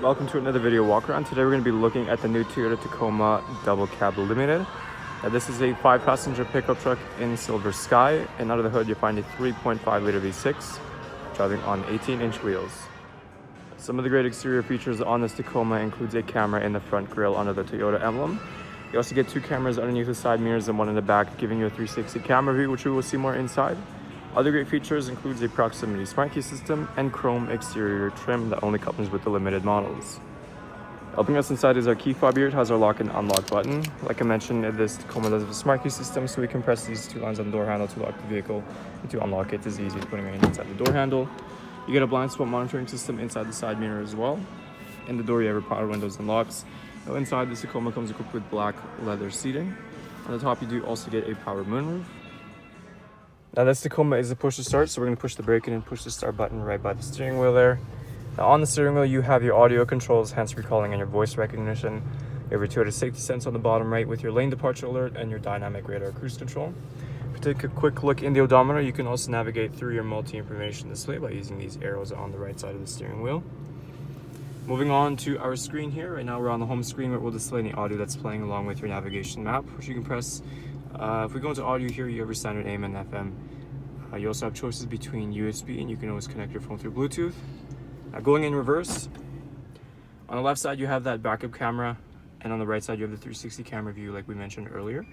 Welcome to another video walk around. Today we're going to be looking at the new Toyota Tacoma Double Cab Limited. Now, this is a 5-passenger pickup truck in silver sky, and under the hood you find a 3.5 liter V6 driving on 18-inch wheels. Some of the great exterior features on this Tacoma includes a camera in the front grille under the Toyota emblem. You also get 2 cameras underneath the side mirrors and 1 in the back, giving you a 360 camera view, which we will see more inside. Other great features includes a proximity smart key system and chrome exterior trim that only comes with the limited models. Helping us inside is our key fob here. It has our lock and unlock button. Like I mentioned, this Tacoma does have a smart key system, so we can press these 2 lines on the door handle to lock the vehicle, and to unlock it is easy as putting it inside the door handle. You get a blind spot monitoring system inside the side mirror as well. In the door you have your power windows and locks. Now inside, this Tacoma comes equipped with black leather seating. On the top you do also get a power moonroof. Now this Tacoma is a push to start, so we're going to push the brake in and push the start button right by the steering wheel there. Now on the steering wheel you have your audio controls, hands-free calling, and your voice recognition. You have your Toyota safety sense on the bottom right with your lane departure alert and your dynamic radar cruise control. If you take a quick look in the odometer, you can also navigate through your multi-information display by using these arrows on the right side of the steering wheel. Moving on to our screen here, right now we're on the home screen where it will display any audio that's playing along with your navigation map, which you can press. If we go into audio here, you have your standard AM and FM. You also have choices between USB, and you can always connect your phone through Bluetooth. Now going in reverse, on the left side you have that backup camera, and on the right side you have the 360 camera view like we mentioned earlier.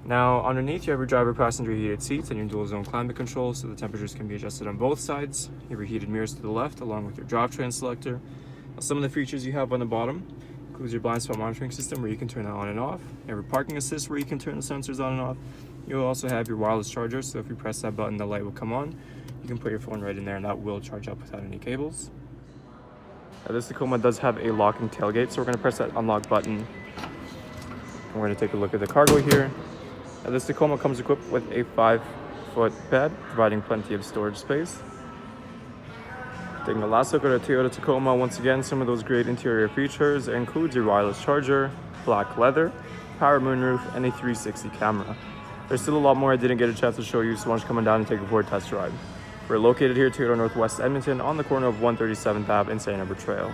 Now underneath you have your driver passenger heated seats and your dual zone climate control, so the temperatures can be adjusted on both sides. You have your heated mirrors to the left along with your drivetrain selector. Now, some of the features you have on the bottom includes your blind spot monitoring system where you can turn it on and off. You have your parking assist where you can turn the sensors on and off. You'll also have your wireless charger, so if you press that button the light will come on. You can put your phone right in there and that will charge up without any cables. Now, this Tacoma does have a locking tailgate, so we're going to press that unlock button. We're going to take a look at the cargo here. Now, this Tacoma comes equipped with a 5-foot bed, providing plenty of storage space. Taking a last look at a Toyota Tacoma, once again, some of those great interior features includes your wireless charger, black leather, power moonroof, and a 360 camera. There's still a lot more I didn't get a chance to show you, so why don't you come on down and take a forward test drive. We're located here at Toyota Northwest Edmonton on the corner of 137th Ave and St.Albert Trail.